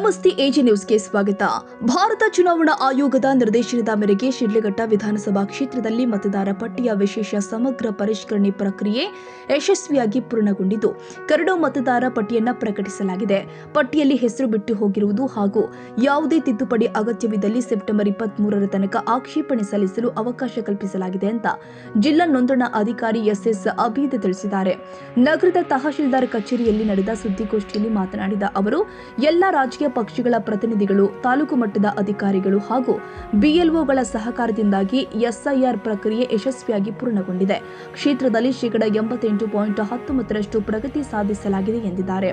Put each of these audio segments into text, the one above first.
ನಮಸ್ತೆ ಎಜಿ ನ್ಯೂಸ್ಗೆ ಸ್ವಾಗತ. ಭಾರತ ಚುನಾವಣಾ ಆಯೋಗದ ನಿರ್ದೇಶನದ ಮೇರೆಗೆ ಶಿಡ್ಲಘಟ್ಟ ವಿಧಾನಸಭಾ ಕ್ಷೇತ್ರದಲ್ಲಿ ಮತದಾರ ಪಟ್ಟಿಯ ವಿಶೇಷ ಸಮಗ್ರ ಪರಿಷ್ಕರಣೆ ಪ್ರಕ್ರಿಯೆ ಯಶಸ್ವಿಯಾಗಿ ಪೂರ್ಣಗೊಂಡಿದ್ದು, ಕರಡು ಮತದಾರ ಪಟ್ಟಿಯನ್ನು ಪ್ರಕಟಿಸಲಾಗಿದೆ. ಪಟ್ಟಿಯಲ್ಲಿ ಹೆಸರು ಬಿಟ್ಟು ಹೋಗಿರುವುದು ಹಾಗೂ ಯಾವುದೇ ತಿದ್ದುಪಡಿ ಅಗತ್ಯವಿದ್ದಲ್ಲಿ ಸೆಪ್ಟೆಂಬರ್ 23ರ ತನಕ ಆಕ್ಷೇಪಣೆ ಸಲ್ಲಿಸಲು ಅವಕಾಶ ಕಲ್ಪಿಸಲಾಗಿದೆ ಅಂತ ಜಿಲ್ಲಾ ನೋಂದಣಾ ಅಧಿಕಾರಿ ಎಸ್ಎಸ್ ಅಬೀದ್ ತಿಳಿಸಿದ್ದಾರೆ. ನಗರದ ತಹಶೀಲ್ದಾರ್ ಕಚೇರಿಯಲ್ಲಿ ನಡೆದ ಸುದ್ದಿಗೋಷ್ಠಿಯಲ್ಲಿ ಮಾತನಾಡಿದ ಅವರು, ಎಲ್ಲ ರಾಜಕೀಯ ಪಕ್ಷಗಳ ಪ್ರತಿನಿಧಿಗಳು, ತಾಲೂಕು ಮಟ್ಟದ ಅಧಿಕಾರಿಗಳು ಹಾಗೂ ಬಿಎಲ್ಒಗಳ ಸಹಕಾರದಿಂದಾಗಿ ಎಸ್ಐಆರ್ ಪ್ರಕ್ರಿಯೆ ಯಶಸ್ವಿಯಾಗಿ ಪೂರ್ಣಗೊಂಡಿದೆ. ಕ್ಷೇತ್ರದಲ್ಲಿ ಶೇಕಡಾ 88.19% ಪ್ರಗತಿ ಸಾಧಿಸಲಾಗಿದೆ ಎಂದಿದ್ದಾರೆ.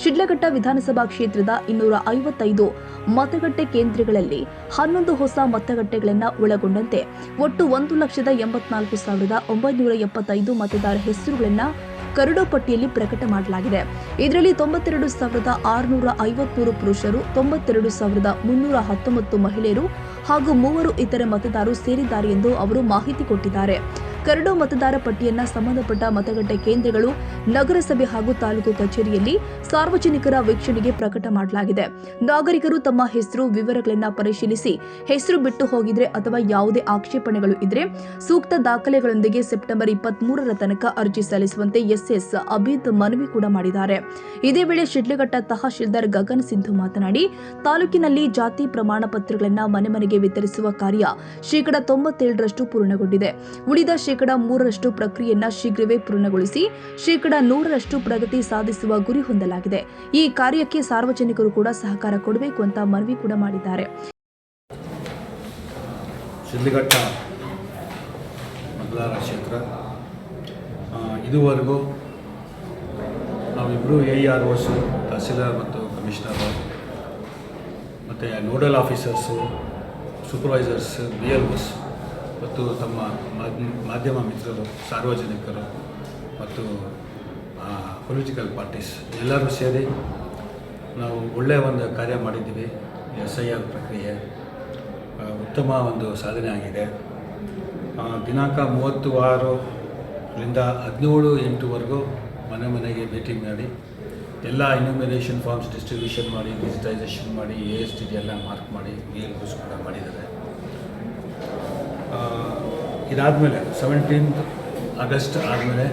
ಶಿಡ್ಲಘಟ್ಟ ವಿಧಾನಸಭಾ ಕ್ಷೇತ್ರದ 255 ಮತಗಟ್ಟೆ ಕೇಂದ್ರಗಳಲ್ಲಿ 11 ಹೊಸ ಮತಗಟ್ಟೆಗಳನ್ನು ಒಳಗೊಂಡಂತೆ ಒಟ್ಟು 1,84,975 ಮತದಾರ ಹೆಸರುಗಳನ್ನು ಕರಡು ಪಟ್ಟಿಯಲ್ಲಿ ಪ್ರಕಟ ಮಾಡಲಾಗಿದೆ. ಇದರಲ್ಲಿ 92,653 ಪುರುಷರು, 92,319 ಮಹಿಳೆಯರು ಹಾಗೂ 3 ಇತರೆ ಮತದಾರರು ಸೇರಿದ್ದಾರೆ ಎಂದು ಅವರು ಮಾಹಿತಿ ಕೊಟ್ಟಿದ್ದಾರೆ. ಕರಡು ಮತದಾರ ಪಟ್ಟಿಯನ್ನು ಸಂಬಂಧಪಟ್ಟ ಮತಗಟ್ಟೆ ಕೇಂದ್ರಗಳು, ನಗರಸಭೆ ಹಾಗೂ ತಾಲೂಕು ಕಚೇರಿಯಲ್ಲಿ ಸಾರ್ವಜನಿಕರ ವೀಕ್ಷಣೆಗೆ ಪ್ರಕಟ ಮಾಡಲಾಗಿದೆ. ನಾಗರಿಕರು ತಮ್ಮ ಹೆಸರು ವಿವರಗಳನ್ನು ಪರಿಶೀಲಿಸಿ ಹೆಸರು ಬಿಟ್ಟು ಹೋಗಿದ್ರೆ ಅಥವಾ ಯಾವುದೇ ಆಕ್ಷೇಪಣೆಗಳು ಇದ್ರೆ ಸೂಕ್ತ ದಾಖಲೆಗಳೊಂದಿಗೆ ಸೆಪ್ಟೆಂಬರ್ 23ರ ತನಕ ಅರ್ಜಿ ಸಲ್ಲಿಸುವಂತೆ ಎಸ್ಎಸ್ ಅಬೀದ್ ಮನವಿ ಕೂಡ ಮಾಡಿದ್ದಾರೆ. ಇದೇ ವೇಳೆ ಶಿಡ್ಲಘಟ್ಟ ತಹಶೀಲ್ದಾರ್ ಗಗನ್ ಸಿಂಧು ಮಾತನಾಡಿ, ತಾಲೂಕಿನಲ್ಲಿ ಜಾತಿ ಪ್ರಮಾಣ ಪತ್ರಗಳನ್ನು ಮನೆ ಮನೆಗೆ ವಿತರಿಸುವ ಕಾರ್ಯ ಶೇಕಡಾ 97ರಷ್ಟು ಪೂರ್ಣಗೊಂಡಿದೆ. ಉಳಿದ ಶೇಕಡಾ 3ರಷ್ಟು ಪ್ರಕ್ರಿಯೆಯನ್ನು ಶೀಘ್ರವೇ ಪೂರ್ಣಗೊಳಿಸಿ ಶೇಕಡಾ 100ರಷ್ಟು ಪ್ರಗತಿ ಸಾಧಿಸುವ ಗುರಿ ಹೊಂದಲಾಗಿದೆ. ಈ ಕಾರ್ಯಕ್ಕೆ ಸಾರ್ವಜನಿಕರು ಕೂಡ ಸಹಕಾರ ಕೊಡಬೇಕು ಅಂತ ಮನವಿ ಕೂಡ ಮಾಡಿದ್ದಾರೆ. ಶಿಡ್ಲಘಟ್ಟ ಮತದಾರ ಕ್ಷೇತ್ರ ಇದುವರೆಗೂ ನಾವಿಬ್ಬರು AEROs, ತಹಸೀಲ್ದಾರ್ ಮತ್ತು ಕಮಿಷನರ್ ಮತ್ತು ನೋಡಲ್ ಆಫೀಸರ್ಸು, ಸೂಪರ್ವೈಸರ್ಸ್, BLOs ಮತ್ತು ತಮ್ಮ ಮಾಧ್ಯಮ ಮಿತ್ರರು, ಸಾರ್ವಜನಿಕರು ಮತ್ತು ಪೊಲಿಟಿಕಲ್ ಪಾರ್ಟೀಸ್ ಎಲ್ಲರೂ ಸೇರಿ ನಾವು ಒಳ್ಳೆಯ ಒಂದು ಕಾರ್ಯ ಮಾಡಿದ್ದೀವಿ. SIR ಪ್ರಕ್ರಿಯೆ ಉತ್ತಮ ಒಂದು ಸಾಧನೆ ಆಗಿದೆ. ದಿನಾಂಕ 30/6ರಿಂದ 17/8ವರೆಗೂ ಮನೆ ಮನೆಗೆ ಭೇಟಿ ಮಾಡಿ ಎಲ್ಲ ಇನ್ಯೂಮಿನೇಷನ್ ಫಾರ್ಮ್ಸ್ ಡಿಸ್ಟ್ರಿಬ್ಯೂಷನ್ ಮಾಡಿ, ಡಿಜಿಟೈಸೇಷನ್ ಮಾಡಿ, ASTD ಎಲ್ಲ ಮಾರ್ಕ್ ಮಾಡಿ, BLOs ಕೂಡ ಮಾಡಿದ್ದಾರೆ. ಇದಾದಮೇಲೆ 17 ಆಗಸ್ಟ್ ಆದಮೇಲೆ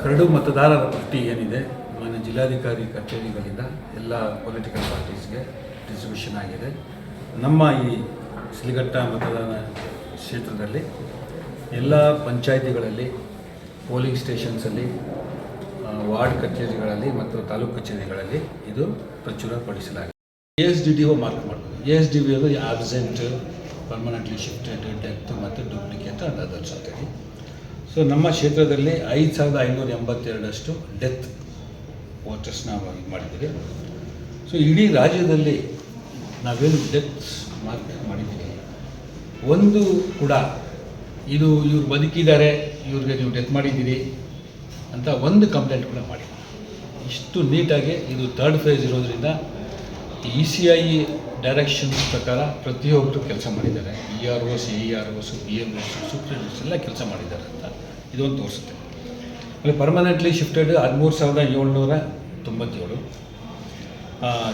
ಕರಡು ಮತದಾರರ ಪಟ್ಟಿ ಏನಿದೆ ಮಾನ್ಯ ಜಿಲ್ಲಾಧಿಕಾರಿ ಕಚೇರಿಗಳಿಂದ ಎಲ್ಲ ಪೊಲಿಟಿಕಲ್ ಪಾರ್ಟೀಸ್ಗೆ ಡಿಸ್ಟ್ರಿಬ್ಯೂಷನ್ ಆಗಿದೆ. ನಮ್ಮ ಈ ಶಿಡ್ಲಘಟ್ಟ ಮತದಾನ ಕ್ಷೇತ್ರದಲ್ಲಿ ಎಲ್ಲ ಪಂಚಾಯಿತಿಗಳಲ್ಲಿ, ಪೋಲಿಂಗ್ ಸ್ಟೇಷನ್ಸಲ್ಲಿ, ವಾರ್ಡ್ ಕಚೇರಿಗಳಲ್ಲಿ ಮತ್ತು ತಾಲೂಕು ಕಚೇರಿಗಳಲ್ಲಿ ಇದು ಪ್ರಚುರಪಡಿಸಲಾಗಿದೆ. ASDDO ಮಾರ್ಕ್ ಮಾಡಬಹುದು. ASDDO ಅದು ಆಬ್ಸೆಂಟ್, ಪರ್ಮನೆಂಟ್ಲಿ ಶಿಫ್ಟೆಡ್, ಡೆತ್ ಮತ್ತು ಡೂಪ್ಲಿಕೇಟ್ ಅಂಡ್ ಅದರ್ಸ್ ಅಂತೇಳಿ. ಸೊ ನಮ್ಮ ಕ್ಷೇತ್ರದಲ್ಲಿ 5,582 ಡೆತ್ ವೋಟರ್ಸ್ ನಾವು ಮಾಡಿದ್ದೀವಿ. ಸೊ ಇಡೀ ರಾಜ್ಯದಲ್ಲಿ ನಾವೇನು ಡೆತ್ ಮಾರ್ಕ್ ಮಾಡಿದ್ದೀವಿ, ಒಂದು ಕೂಡ ಇದು ಇವ್ರು ಬದುಕಿದ್ದಾರೆ, ಇವ್ರಿಗೆ ನೀವು ಡೆತ್ ಮಾಡಿದ್ದೀರಿ ಅಂತ ಒಂದು ಕಂಪ್ಲೇಂಟ್ ಕೂಡ ಮಾಡಿ. ಇಷ್ಟು ನೀಟಾಗಿ ಇದು 3rd ಫೇಸ್ ಇರೋದ್ರಿಂದ ECI ಡೈರೆಕ್ಷನ್ಸ್ ಪ್ರಕಾರ ಪ್ರತಿಯೊಬ್ಬರು ಕೆಲಸ ಮಾಡಿದ್ದಾರೆ. EROs, AEROs, BLOs, ಸೂಪರ್ವೈಸರ್ಸ್ ಎಲ್ಲ ಕೆಲಸ ಮಾಡಿದ್ದಾರೆ ಅಂತ ಇದೊಂದು ತೋರಿಸುತ್ತೆ. ಆಮೇಲೆ ಪರ್ಮನೆಂಟ್ಲಿ ಶಿಫ್ಟೆಡ್ 13,797.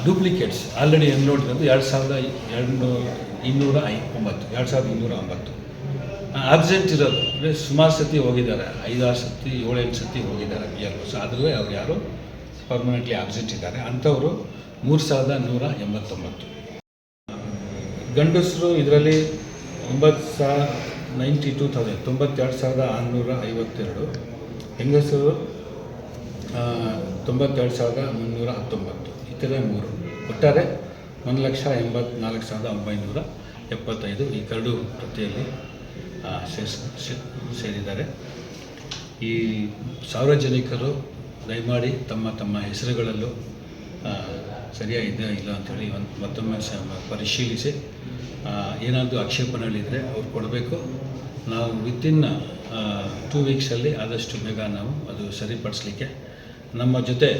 ಡೂಪ್ಲಿಕೇಟ್ಸ್ ಆಲ್ರೆಡಿ ನೋಡಿರೋದು 2,209. ಆಬ್ಸೆಂಟ್ ಇರೋದು ಅಂದರೆ ಸುಮಾರು ಸತಿ ಹೋಗಿದ್ದಾರೆ, 5-6 ಸತಿ 7-8 ಸತಿ ಹೋಗಿದ್ದಾರೆ BLOs, ಆದರೂ ಅವ್ರು ಯಾರು ಪರ್ಮನೆಂಟ್ಲಿ ಆಬ್ಸೆಂಟ್ ಇದ್ದಾರೆ ಅಂಥವರು 3,189. ಗಂಡಸರು ಇದರಲ್ಲಿ 92,652. ಹೆಂಗಸರು 92,319. ಇತರೆ 3. ಒಟ್ಟಾರೆ 1,84,975 ಈ ಕರಡು ಪ್ರತಿಯಲ್ಲಿ ಸೇರಿದ್ದಾರೆ. ಈ ಸಾರ್ವಜನಿಕರು ದಯಮಾಡಿ ತಮ್ಮ ತಮ್ಮ ಹೆಸರುಗಳಲ್ಲೂ ಸರಿಯಾಗಿದೆಯಾ ಇಲ್ಲ ಅಂಥೇಳಿ ಮತ್ತೊಮ್ಮೆ ಪರಿಶೀಲಿಸಿ ಏನಾದರೂ ಆಕ್ಷೇಪಣೆಗಳಿದ್ದರೆ ಅವ್ರು ಕೊಡಬೇಕು. ನಾವು ವಿತಿನ್ 2 ವೀಕ್ಸಲ್ಲಿ ಆದಷ್ಟು ಬೇಗ ನಾವು ಅದು ಸರಿಪಡಿಸಲಿಕ್ಕೆ ನಮ್ಮ ಜೊತೆ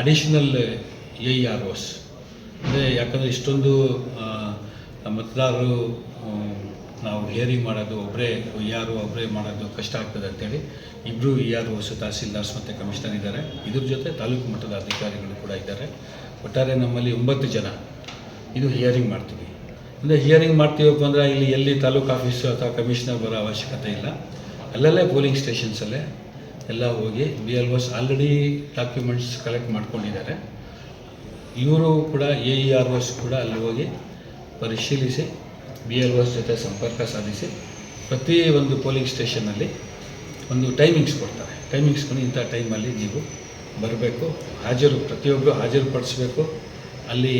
ಅಡಿಷನಲ್ AEROs ಅಂದರೆ ಯಾಕಂದರೆ ಇಷ್ಟೊಂದು ಮತದಾರರು ನಾವು ಹಿಯರಿಂಗ್ ಮಾಡೋದು ಒಬ್ಬರೇ ಮಾಡೋದು ಕಷ್ಟ ಆಗ್ತದೆ ಅಂತೇಳಿ ಇಬ್ಬರು ಹೊಸ ತಹಸೀಲ್ದಾರ್ಸ್ ಮತ್ತು ಕಮಿಷನರ್ ಇದ್ದಾರೆ. ಇದ್ರ ಜೊತೆ ತಾಲೂಕು ಮಟ್ಟದ ಅಧಿಕಾರಿಗಳು ಕೂಡ ಇದ್ದಾರೆ. ಒಟ್ಟಾರೆ ನಮ್ಮಲ್ಲಿ 9 ಜನ ಇದು ಹಿಯರಿಂಗ್ ಮಾಡ್ತೀವಿ. ಅಂದರೆ ಹಿಯರಿಂಗ್ ಮಾಡ್ತೀವಪ್ಪ ಅಂದರೆ ಇಲ್ಲಿ ಎಲ್ಲಿ ತಾಲೂಕು ಆಫೀಸು ಅಥವಾ ಕಮಿಷನರ್ ಬರೋ ಅವಶ್ಯಕತೆ ಇಲ್ಲ. ಅಲ್ಲಲ್ಲೇ ಪೋಲಿಂಗ್ ಸ್ಟೇಷನ್ಸಲ್ಲೇ ಎಲ್ಲ ಹೋಗಿ BLOs ಆಲ್ರೆಡಿ ಡಾಕ್ಯುಮೆಂಟ್ಸ್ ಕಲೆಕ್ಟ್ ಮಾಡ್ಕೊಂಡಿದ್ದಾರೆ. ಇವರು ಕೂಡ AEROs ಕೂಡ ಅಲ್ಲಿ ಹೋಗಿ ಪರಿಶೀಲಿಸಿ BLOs ಜೊತೆ ಸಂಪರ್ಕ ಸಾಧಿಸಿ ಪ್ರತಿ ಒಂದು ಪೋಲಿಂಗ್ ಸ್ಟೇಷನ್ನಲ್ಲಿ ಒಂದು ಟೈಮಿಂಗ್ಸ್ ಕೊಡ್ತಾರೆ. ಟೈಮಿಂಗ್ಸ್ ಕೊಂಡು ಇಂಥ ಟೈಮಲ್ಲಿ ನೀವು ಬರಬೇಕು, ಪ್ರತಿಯೊಬ್ಬರು ಹಾಜರುಪಡಿಸ್ಬೇಕು. ಅಲ್ಲಿ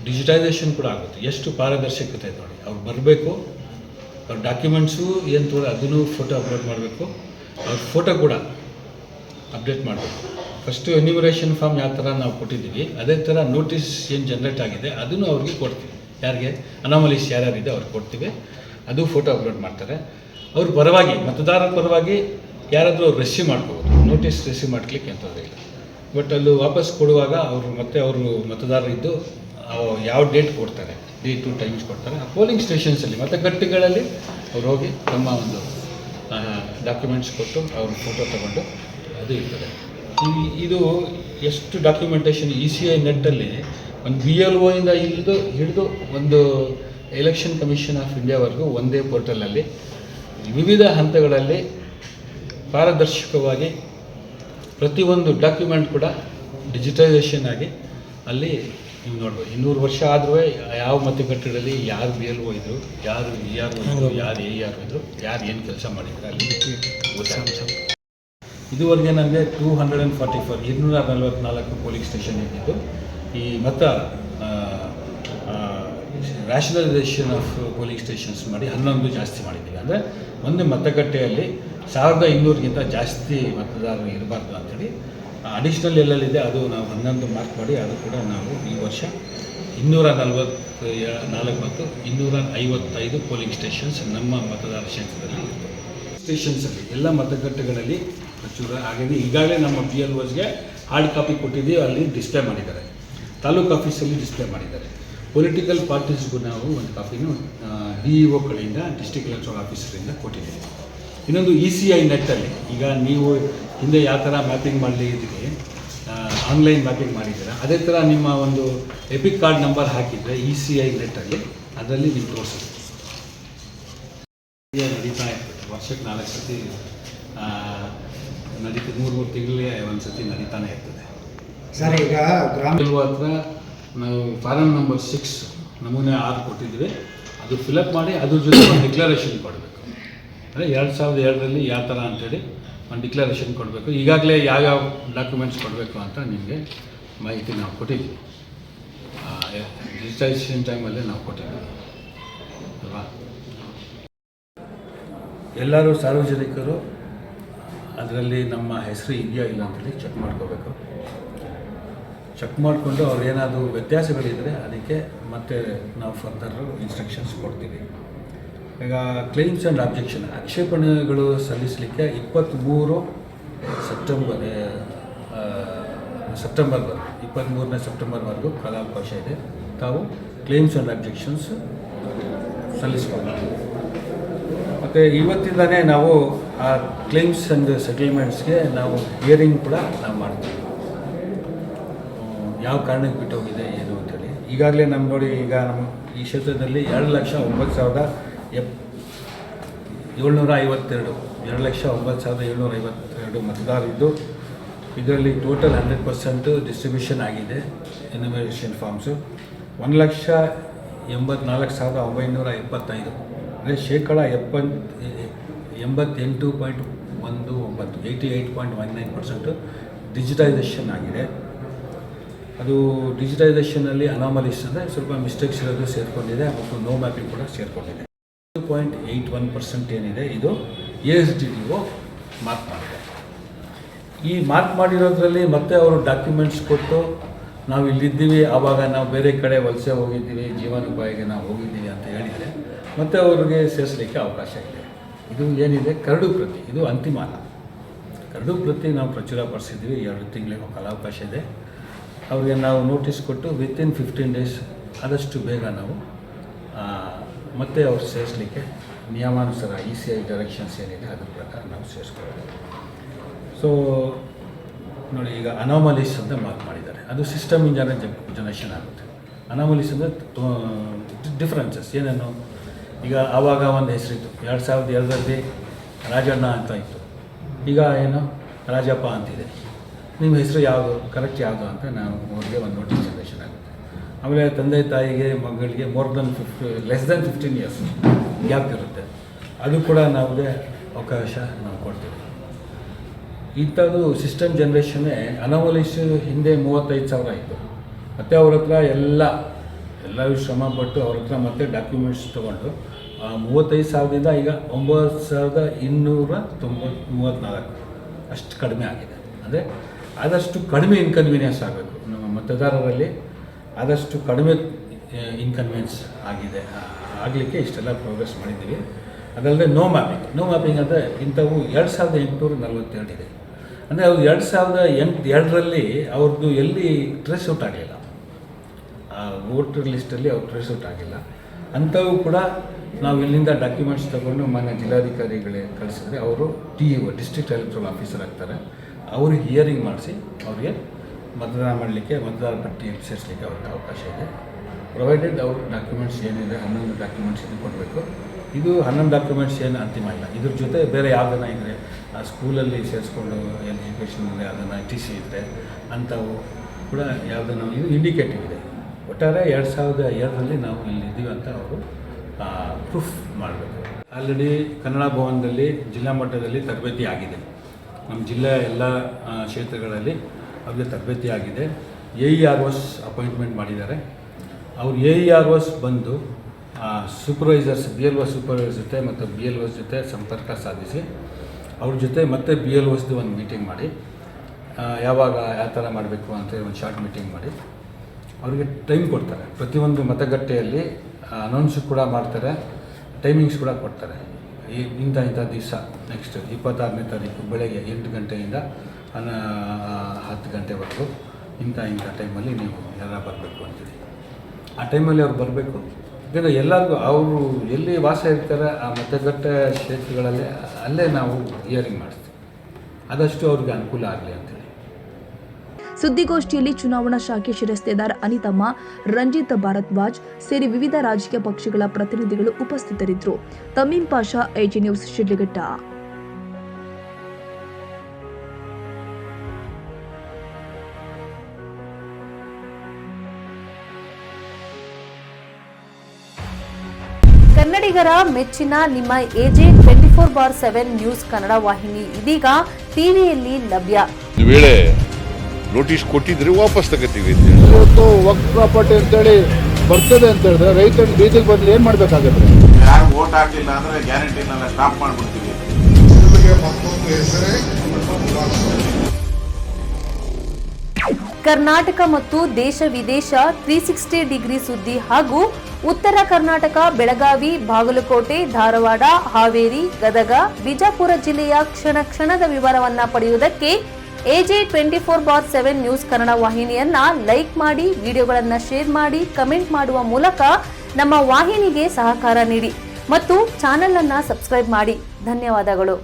ಡಿಜಿಟೈಸೇಷನ್ ಕೂಡ ಆಗುತ್ತೆ. ಎಷ್ಟು ಪಾರದರ್ಶಕತೆ ನೋಡಿ, ಅವ್ರು ಬರಬೇಕು, ಅವ್ರ ಡಾಕ್ಯುಮೆಂಟ್ಸು ಏನು ತೋರ ಅದನ್ನು ಫೋಟೋ ಅಪ್ಲೋಡ್ ಮಾಡಬೇಕು, ಅವ್ರ ಫೋಟೋ ಕೂಡ ಅಪ್ಡೇಟ್ ಮಾಡಬೇಕು. ಫಸ್ಟು ಎನ್ಯುಮರೇಷನ್ ಫಾರ್ಮ್ ಯಾವ ಥರ ನಾವು ಕೊಟ್ಟಿದ್ದೀವಿ ಅದೇ ಥರ ನೋಟಿಸ್ ಏನು ಜನ್ರೇಟ್ ಆಗಿದೆ ಅದನ್ನು ಅವ್ರಿಗೆ ಕೊಡ್ತೀವಿ. ಯಾರಿಗೆ ಅನಾಮಲೀಸ್ ಯಾರ್ಯಾರಿದೆ ಅವ್ರಿಗೆ ಕೊಡ್ತೀವಿ, ಅದು ಫೋಟೋ ಅಪ್ಲೋಡ್ ಮಾಡ್ತಾರೆ. ಅವ್ರ ಪರವಾಗಿ ಮತದಾರರ ಪರವಾಗಿ ಯಾರಾದರೂ ರಿಸೀವ್ ಮಾಡ್ಕೋಬೋದು, ನೋಟಿಸ್ ರಿಸೀವ್ ಮಾಡ್ಲಿಕ್ಕೆ ಅಂತಂದರೆ ಇಲ್ಲ. ಬಟ್ ಅಲ್ಲಿ ವಾಪಸ್ ಕೊಡುವಾಗ ಅವರು ಮತದಾರರಿದ್ದು ಯಾವ ಡೇಟ್ ಕೊಡ್ತಾರೆ, ಡೇಟು ಟೈಮ್ಸ್ ಕೊಡ್ತಾರೆ. ಆ ಪೋಲಿಂಗ್ ಸ್ಟೇಷನ್ಸಲ್ಲಿ ಮತಗಟ್ಟೆಗಳಲ್ಲಿ ಅವ್ರು ಹೋಗಿ ತಮ್ಮ ಒಂದು ಡಾಕ್ಯುಮೆಂಟ್ಸ್ ಕೊಟ್ಟು ಅವ್ರ ಫೋಟೋ ತಗೊಂಡು ಅದು ಇರ್ತದೆ. ಇದು ಎಷ್ಟು ಡಾಕ್ಯುಮೆಂಟೇಷನ್ ECI ನೆಟ್ಟಲ್ಲಿ ಒಂದು BLO ಇಂದ ಹಿಡಿದು ಒಂದು ಎಲೆಕ್ಷನ್ ಕಮಿಷನ್ ಆಫ್ ಇಂಡಿಯಾವರೆಗೂ ಒಂದೇ ಪೋರ್ಟಲಲ್ಲಿ ವಿವಿಧ ಹಂತಗಳಲ್ಲಿ ಪಾರದರ್ಶಕವಾಗಿ ಪ್ರತಿಯೊಂದು ಡಾಕ್ಯುಮೆಂಟ್ ಕೂಡ ಡಿಜಿಟೈಸೇಷನ್ ಆಗಿ ಅಲ್ಲಿ ನೀವು ನೋಡ್ಬೋದು. 200 ವರ್ಷ ಆದರೂ ಯಾವ ಮತಗಟ್ಟೆಗಳಲ್ಲಿ ಯಾರು BLO ಇದ್ದರು, ಯಾರು ERO ಇದ್ದರು, ಯಾರು AERO ಇದ್ದರು, ಯಾರು ಏನು ಕೆಲಸ ಮಾಡಿದ್ರು ಅಲ್ಲಿ ಗೊತ್ತಾಗುತ್ತೆ. ಇದುವರೆಗೆ ನನಗೆ 244 ಪೋಲಿಂಗ್ ಸ್ಟೇಷನ್ ಇದ್ದಿದ್ದು. ಈ ರ್ಯಾಷನಲೈಸೇಷನ್ ಆಫ್ ಪೋಲಿಂಗ್ ಸ್ಟೇಷನ್ಸ್ ಮಾಡಿ 11 ಜಾಸ್ತಿ ಮಾಡಿದ್ದೀವಿ. ಅಂದರೆ ಒಂದು ಮತಗಟ್ಟೆಯಲ್ಲಿ 1200ಗಿಂತ ಜಾಸ್ತಿ ಮತದಾರರು ಇರಬಾರ್ದು ಅಂಥೇಳಿ ಅಡಿಷ್ನಲ್ ಎಲ್ಲೆಲ್ಲಿದೆ ಅದು ನಾವು 11 ಮಾರ್ಕ್ ಮಾಡಿ ಅದು ಕೂಡ ನಾವು ಈ ವರ್ಷ 244 ಮತ್ತು 255 ಪೋಲಿಂಗ್ ಸ್ಟೇಷನ್ಸ್ ನಮ್ಮ ಮತದಾರ ಕ್ಷೇತ್ರದಲ್ಲಿ ಇರ್ತವೆ. ಸ್ಟೇಷನ್ಸಲ್ಲಿ ಎಲ್ಲ ಮತಗಟ್ಟೆಗಳಲ್ಲಿ ಪ್ರಚುರ ಆಗಿದೆ. ಈಗಾಗಲೇ ನಮ್ಮ BLOsಗೆ ಹಾರ್ಡ್ ಕಾಪಿ ಕೊಟ್ಟಿದ್ದೀವಿ, ಅಲ್ಲಿ ಡಿಸ್ಪ್ಲೇ ಮಾಡಿದ್ದಾರೆ. ತಾಲೂಕು ಆಫೀಸಲ್ಲಿ ಡಿಸ್ಪ್ಲೇ ಮಾಡಿದ್ದಾರೆ. ಪೊಲಿಟಿಕಲ್ ಪಾರ್ಟೀಸ್ಗೂ ನಾವು ಒಂದು ಕಾಪಿನೂ DEO ಕಡೆಯಿಂದ ಡಿಸ್ಟ್ರಿಕ್ಟ್ ಎಲೆಕ್ಟ್ರಲ್ ಆಫೀಸರಿಂದ ಕೊಟ್ಟಿದ್ದೀವಿ. ಇನ್ನೊಂದು ECI ನೆಟ್ಟಲ್ಲಿ ಈಗ ನೀವು ಹಿಂದೆ ಯಾವ ಥರ ಮ್ಯಾಪಿಂಗ್ ಮಾಡಲಿದ್ದೀರಿ, ಆನ್ಲೈನ್ ಮ್ಯಾಪಿಂಗ್ ಮಾಡಿದ್ದೀರಾ, ಅದೇ ಥರ ನಿಮ್ಮ ಒಂದು ಎಪಿಕ್ ಕಾರ್ಡ್ ನಂಬರ್ ಹಾಕಿದರೆ ECI ನೆಟ್ಟಲ್ಲಿ ಅದರಲ್ಲಿ ನೀವು ತೋರಿಸೋದು ನಡೀತಾ ಇರ್ತದೆ. ವರ್ಷಕ್ಕೆ 4 ಸತಿ ನಡೀತದೆ, 3 ತಿಂಗಳಿಗೆ ಒಂದು ಸತಿ ನಡೀತಾನೆ ಇರ್ತದೆ. ಸರ್, ಈಗ ಹತ್ರ ನಾವು ಫಾರಮ್ ನಂಬರ್ 6 ನಮೂನೆ 6 ಕೊಟ್ಟಿದ್ದೀವಿ. ಅದು ಫಿಲಪ್ ಮಾಡಿ ಅದ್ರ ಜೊತೆ ಒಂದು ಡಿಕ್ಲರೇಷನ್ ಕೊಡಬೇಕು. ಅಂದರೆ 2002ರಲ್ಲಿ ಯಾವ ಥರ ಅಂಥೇಳಿ ಒಂದು ಡಿಕ್ಲರೇಷನ್ ಕೊಡಬೇಕು. ಈಗಾಗಲೇ ಯಾವ್ಯಾವ ಡಾಕ್ಯುಮೆಂಟ್ಸ್ ಕೊಡಬೇಕು ಅಂತ ನಿಮಗೆ ಮಾಹಿತಿ ನಾವು ಕೊಟ್ಟಿದ್ದೀವಿ. ರಿಜಿಸ್ಟ್ರೇಷನ್ ಟೈಮಲ್ಲೇ ನಾವು ಕೊಟ್ಟಿದ್ದೀವಿ ಅಲ್ವಾ. ಎಲ್ಲರೂ ಸಾರ್ವಜನಿಕರು ಅದರಲ್ಲಿ ನಮ್ಮ ಹೆಸರು ಇದೆಯಾ ಇಲ್ಲ ಅಂತೇಳಿ ಚೆಕ್ ಮಾಡ್ಕೋಬೇಕು. ಚೆಕ್ ಮಾಡಿಕೊಂಡು ಅವ್ರು ಏನಾದರೂ ವ್ಯತ್ಯಾಸಗಳಿದ್ದರೆ ಅದಕ್ಕೆ ಮತ್ತೆ ನಾವು ಫರ್ದರ್ ಇನ್ಸ್ಟ್ರಕ್ಷನ್ಸ್ ಕೊಡ್ತೀವಿ. ಈಗ ಕ್ಲೇಮ್ಸ್ ಆ್ಯಂಡ್ ಅಬ್ಜೆಕ್ಷನ್ ಆಕ್ಷೇಪಣೆಗಳು ಸಲ್ಲಿಸಲಿಕ್ಕೆ 23 ಸೆಪ್ಟೆಂಬರ್ವರೆಗೂ ಕಾಲಾವಕಾಶ ಇದೆ. ತಾವು ಕ್ಲೇಮ್ಸ್ ಆ್ಯಂಡ್ ಅಬ್ಜೆಕ್ಷನ್ಸ್ ಸಲ್ಲಿಸ್ಬೋದು. ಮತ್ತು ಇವತ್ತಿಂದಲೇ ನಾವು ಆ ಕ್ಲೇಮ್ಸ್ ಆ್ಯಂಡ್ ಸೆಟಲ್ಮೆಂಟ್ಸ್ಗೆ ನಾವು ಹಿಯರಿಂಗ್ ಕೂಡ ನಾವು ಮಾಡ್ತೀವಿ. ಯಾವ ಕಾರಣಕ್ಕೆ ಬಿಟ್ಟೋಗಿದೆ ಏನು ಅಂತೇಳಿ. ಈಗಾಗಲೇ ನಮ್ಮ ನೋಡಿ, ಈಗ ನಮ್ಮ ಈ ಕ್ಷೇತ್ರದಲ್ಲಿ 2,09,752 ಮತದಾರರಿದ್ದು ಇದರಲ್ಲಿ ಟೋಟಲ್ 100% ಡಿಸ್ಟ್ರಿಬ್ಯೂಷನ್ ಆಗಿದೆ. ಎನ್ಯುಮರೇಷನ್ ಫಾರ್ಮ್ಸು 1,84,975 ಅಂದರೆ ಶೇಕಡ 88.19% ಡಿಜಿಟೈಸೇಷನ್ ಆಗಿದೆ. ಅದು ಡಿಜಿಟೈಸೇಷನಲ್ಲಿ ಅನಾಮಲೀಸ್ ಅಂದರೆ ಸ್ವಲ್ಪ ಮಿಸ್ಟೇಕ್ಸ್ ಇರೋದು ಸೇರಿಕೊಂಡಿದೆ ಮತ್ತು ನೋ ಮ್ಯಾಪಿಂಗ್ ಕೂಡ ಸೇರಿಕೊಂಡಿದೆ. 2.81% ಏನಿದೆ ಇದು ASDDO ಮಾರ್ಕ್ ಮಾಡಿದೆ. ಈ ಮಾರ್ಕ್ ಮಾಡಿರೋದ್ರಲ್ಲಿ ಮತ್ತೆ ಅವರು ಡಾಕ್ಯುಮೆಂಟ್ಸ್ ಕೊಟ್ಟು ನಾವು ಇಲ್ಲಿದ್ದೀವಿ, ಆವಾಗ ನಾವು ಬೇರೆ ಕಡೆ ವಲಸೆ ಹೋಗಿದ್ದೀವಿ, ಜೀವನೋಪಾಯಿಗೆ ನಾವು ಹೋಗಿದ್ದೀವಿ ಅಂತ ಹೇಳಿದರೆ ಮತ್ತೆ ಅವ್ರಿಗೆ ಸೇರಿಸಲಿಕ್ಕೆ ಅವಕಾಶ ಇದೆ. ಇದು ಏನಿದೆ ಕರಡು ಪ್ರತಿ, ಇದು ಅಂತಿಮ ಅಲ್ಲ. ಕರಡು ಪ್ರತಿ ನಾವು ಪ್ರಚುರಪಡಿಸಿದ್ದೀವಿ. 2 ತಿಂಗಳಿಗೆ ಕಾಲಾವಕಾಶ ಇದೆ. ಅವ್ರಿಗೆ ನಾವು ನೋಟಿಸ್ ಕೊಟ್ಟು ವಿತಿನ್ 15 ಡೇಸ್ ಆದಷ್ಟು ಬೇಗ ನಾವು ಮತ್ತೆ ಅವ್ರು ಸೇರಿಸಲಿಕ್ಕೆ ನಿಯಮಾನುಸಾರ ECI ಡೈರೆಕ್ಷನ್ಸ್ ಏನಿದೆ ಅದ್ರ ಪ್ರಕಾರ ನಾವು ಸೇರಿಸ್ಕೊಳ್ಳೋದು. ಸೊ ನೋಡಿ, ಈಗ ಅನಾಮಲೀಸ್ ಅಂತ ಮಾರ್ಕ್ ಮಾಡಿದ್ದಾರೆ. ಅದು ಸಿಸ್ಟಮ್ ಜನರೇಷನ್ ಆಗುತ್ತೆ. ಅನಾಮಲೀಸ್ ಅಂದರೆ ಡಿಫ್ರೆನ್ಸಸ್ ಏನೇನು. ಈಗ ಆವಾಗ ಒಂದು ಹೆಸರಿತ್ತು, 2002ರಲ್ಲಿ ರಾಜಣ್ಣ ಅಂತ ಇತ್ತು. ಈಗ ಏನು ರಾಜಪ್ಪ ಅಂತಿದೆ. ನಿಮ್ಮ ಹೆಸರು ಯಾವುದು, ಕರೆಕ್ಟ್ ಯಾವುದು ಅಂತ ನಾವು ಅವ್ರಿಗೆ ಒಂದು ನೋಟಿಸ್ ಜನರೇಷನ್ ಆಗುತ್ತೆ. ಆಮೇಲೆ ತಂದೆ ತಾಯಿಗೆ ಮಗಳಿಗೆ ಲೆಸ್ ದೆನ್ 15 ಇಯರ್ಸ್ ಗ್ಯಾಪ್ ಇರುತ್ತೆ. ಅದು ಕೂಡ ನಮಗೆ ಅವಕಾಶ ನಾವು ಕೊಡ್ತೀವಿ. ಇಂಥದ್ದು ಸಿಸ್ಟಮ್ ಜನ್ರೇಷನ್ನೇ. ಅನಾಮಲೀಸ್ ಹಿಂದೆ 35,000 ಇತ್ತು. ಮತ್ತು ಅವ್ರ ಹತ್ರ ಎಲ್ಲರೂ ಶ್ರಮಪಟ್ಟು ಅವ್ರ ಹತ್ರ ಮತ್ತೆ ಡಾಕ್ಯುಮೆಂಟ್ಸ್ ತೊಗೊಂಡು 35,000ದಿಂದ ಈಗ 9,234 ಅಷ್ಟು ಕಡಿಮೆ ಆಗಿದೆ. ಅಂದರೆ ಆದಷ್ಟು ಕಡಿಮೆ ಇನ್ಕನ್ವೀನಿಯನ್ಸ್ ಆಗಬೇಕು. ನಮ್ಮ ಮತದಾರರಲ್ಲಿ ಆದಷ್ಟು ಕಡಿಮೆ ಇನ್ಕನ್ವೀನಿಯನ್ಸ್ ಆಗಲಿಕ್ಕೆ ಇಷ್ಟೆಲ್ಲ ಪ್ರೋಗ್ರೆಸ್ ಮಾಡಿದ್ದೀವಿ. ಅದಲ್ಲದೆ ನೋ ಮ್ಯಾಪಿಂಗ್ ಅಂದರೆ ಇಂಥವು 2,842 ಇದೆ. ಅಂದರೆ ಅವ್ರು 2002ರಲ್ಲಿ ಅವ್ರದ್ದು ಎಲ್ಲಿ ಟ್ರೇಸ್ ಔಟ್ ಆಗಲಿಲ್ಲ, ವೋಟರ್ ಲಿಸ್ಟಲ್ಲಿ ಅವ್ರು ಟ್ರೇಸ್ ಔಟ್ ಆಗಿಲ್ಲ. ಅಂಥವು ಕೂಡ ನಾವು ಇಲ್ಲಿಂದ ಡಾಕ್ಯುಮೆಂಟ್ಸ್ ತಗೊಂಡು ಮಾನ್ಯ ಜಿಲ್ಲಾಧಿಕಾರಿಗಳಿಗೆ ಕಳಿಸಿದ್ರೆ ಅವರು TEO ಡಿಸ್ಟ್ರಿಕ್ಟ್ ಎಲೆಕ್ಟ್ರಲ್ ಆಫೀಸರ್ ಆಗ್ತಾರೆ. ಅವರು ಹಿಯರಿಂಗ್ ಮಾಡಿಸಿ ಅವ್ರಿಗೆ ಮತದಾನ ಮಾಡಲಿಕ್ಕೆ, ಮತದಾರ ಪಟ್ಟಿಯಲ್ಲಿ ಸೇರಿಸಲಿಕ್ಕೆ ಅವ್ರಿಗೆ ಅವಕಾಶ ಇದೆ. ಪ್ರೊವೈಡೆಡ್ ಅವ್ರ ಡಾಕ್ಯುಮೆಂಟ್ಸ್ ಏನಿದೆ 11 ಡಾಕ್ಯುಮೆಂಟ್ಸ್ ಇದು ಕೊಡಬೇಕು. ಇದು 11 ಡಾಕ್ಯುಮೆಂಟ್ಸ್ ಏನು ಅಂತಿಮ ಇಲ್ಲ. ಇದ್ರ ಜೊತೆ ಬೇರೆ ಯಾವುದನ್ನ ಇದ್ದರೆ ಸ್ಕೂಲಲ್ಲಿ ಸೇರಿಸ್ಕೊಂಡು ಎಜುಕೇಷನಲ್ಲಿ ಅದನ್ನು TC ಇದ್ದರೆ ಅಂಥವು ಕೂಡ ಯಾವುದನ್ನು ಇದು ಇಂಡಿಕೇಟಿವ್ ಇದೆ. ಒಟ್ಟಾರೆ 2002ರಲ್ಲಿ ನಾವು ಇಲ್ಲಿ ಇದ್ದೀವಿ ಅಂತ ಅವರು ಪ್ರೂಫ್ ಮಾಡಬೇಕು. ಆಲ್ರೆಡಿ ಕನ್ನಡ ಭವನದಲ್ಲಿ ಜಿಲ್ಲಾ ಮಟ್ಟದಲ್ಲಿ ತರಬೇತಿ ಆಗಿದೆ. ನಮ್ಮ ಜಿಲ್ಲೆಯ ಎಲ್ಲ ಕ್ಷೇತ್ರಗಳಲ್ಲಿ ಅವ್ರಿಗೆ ತರಬೇತಿ ಆಗಿದೆ. AEROs ಅಪಾಯಿಂಟ್ಮೆಂಟ್ ಮಾಡಿದ್ದಾರೆ. ಅವ್ರು AEROs ಬಂದು ಸೂಪರ್ವೈಸರ್ಸ್ BLO ಸೂಪರ್ವೈಸರ್ ಜೊತೆ ಮತ್ತು BLOs ಜೊತೆ ಸಂಪರ್ಕ ಸಾಧಿಸಿ ಅವ್ರ ಜೊತೆ ಮತ್ತೆ BLOಸ್ದು ಒಂದು ಮೀಟಿಂಗ್ ಮಾಡಿ ಯಾವಾಗ ಯಾವ ಥರ ಮಾಡಬೇಕು ಅಂತೇಳಿ ಒಂದು ಶಾರ್ಟ್ ಮೀಟಿಂಗ್ ಮಾಡಿ ಅವರಿಗೆ ಟೈಮ್ ಕೊಡ್ತಾರೆ. ಪ್ರತಿಯೊಂದು ಮತಗಟ್ಟೆಯಲ್ಲಿ ಅನೌನ್ಸ್ ಕೂಡ ಮಾಡ್ತಾರೆ, ಟೈಮಿಂಗ್ಸ್ ಕೂಡ ಕೊಡ್ತಾರೆ. ಇಂಥ ದಿವಸ ನೆಕ್ಸ್ಟ್ 26ನೇ ತಾರೀಕು ಬೆಳಗ್ಗೆ 8 ಗಂಟೆಯಿಂದ 10 ಗಂಟೆವರೆಗೂ ಇಂಥ ಟೈಮಲ್ಲಿ ನೀವು ಎಲ್ಲ ಬರಬೇಕು ಅಂತೇಳಿ. ಆ ಟೈಮಲ್ಲಿ ಅವ್ರು ಬರಬೇಕು. ಯಾಕಂದರೆ ಎಲ್ಲರಿಗೂ ಅವರು ಎಲ್ಲಿ ವಾಸ ಇರ್ತಾರೆ ಆ ಮತಗಟ್ಟೆ ಕ್ಷೇತ್ರಗಳಲ್ಲಿ ಅಲ್ಲೇ ನಾವು ಹಿಯರಿಂಗ್ ಮಾಡಿಸ್ತೀವಿ. ಆದಷ್ಟು ಅವ್ರಿಗೆ ಅನುಕೂಲ ಆಗಲಿ ಅಂತೇಳಿ. ಸುದ್ದಿಗೋಷ್ಠಿಯಲ್ಲಿ ಚುನಾವಣಾ ಶಾಖೆ ಶಿರಸ್ತೇದಾರ್ ಅನಿತಮ್ಮ, ರಂಜಿತ್ ಭಾರದ್ವಾಜ್ ಸೇರಿ ವಿವಿಧ ರಾಜಕೀಯ ಪಕ್ಷಗಳ ಪ್ರತಿನಿಧಿಗಳು ಉಪಸ್ಥಿತರಿದ್ದರು. Tameem Pasha, AG news, Shidlaghatta. ಕನ್ನಡಿಗರ ಮೆಚ್ಚಿನ ನಿಮ್ಮ AG 24/7 ನ್ಯೂಸ್ ಕನ್ನಡ ವಾಹಿನಿ ಇದೀಗ ಟಿವಿಯಲ್ಲಿ ಲಭ್ಯ. ವೇಳೆ ನೋಟಿಸ್ ಕೊಟ್ಟಿದ್ರೆ ವಾಪಸ್ ತಗೋತೀವಿ. ಇವತ್ತು ವಕ್ಫ್ ಪ್ರಾಪರ್ಟಿ ಅಂತೇಳಿ ಬರ್ತದೆ ಅಂತ ಹೇಳಿದ್ರೆ ರೈತರು ಬೀದಿಗೆ ಬದಲು ಏನು ಮಾಡಬೇಕಾಗುತ್ತೆ? ಯಾರು ವೋಟ್ ಹಾಕಲಿಲ್ಲ ಅಂದ್ರೆ ಗ್ಯಾರಂಟಿನೆಲ್ಲ ಸ್ಟಾಪ್ ಮಾಡಿಬಿಡ್ತೀವಿ. ಕರ್ನಾಟಕ ಮತ್ತು ದೇಶ ವಿದೇಶ 360 ಡಿಗ್ರಿ ಸುದ್ದಿ ಹಾಗೂ ಉತ್ತರ ಕರ್ನಾಟಕ, ಬೆಳಗಾವಿ, ಬಾಗಲಕೋಟೆ, ಧಾರವಾಡ, ಹಾವೇರಿ, ಗದಗ, ಬಿಜಾಪುರ ಜಿಲ್ಲೆಯ ಕ್ಷಣದ ವಿವರವನ್ನ ಪಡೆಯುವುದಕ್ಕೆ AG 24/7 ನ್ಯೂಸ್ ಕನ್ನಡ ವಾಹಿನಿಯನ್ನ ಲೈಕ್ ಮಾಡಿ, ವಿಡಿಯೋಗಳನ್ನ ಶೇರ್ ಮಾಡಿ, ಕಮೆಂಟ್ ಮಾಡುವ ಮೂಲಕ ನಮ್ಮ ವಾಹಿನಿಗೆ ಸಹಕಾರ ನೀಡಿ ಮತ್ತು ಚಾನೆಲ್ ಅನ್ನ ಸಬ್ಸ್ಕ್ರೈಬ್ ಮಾಡಿ. ಧನ್ಯವಾದಗಳು.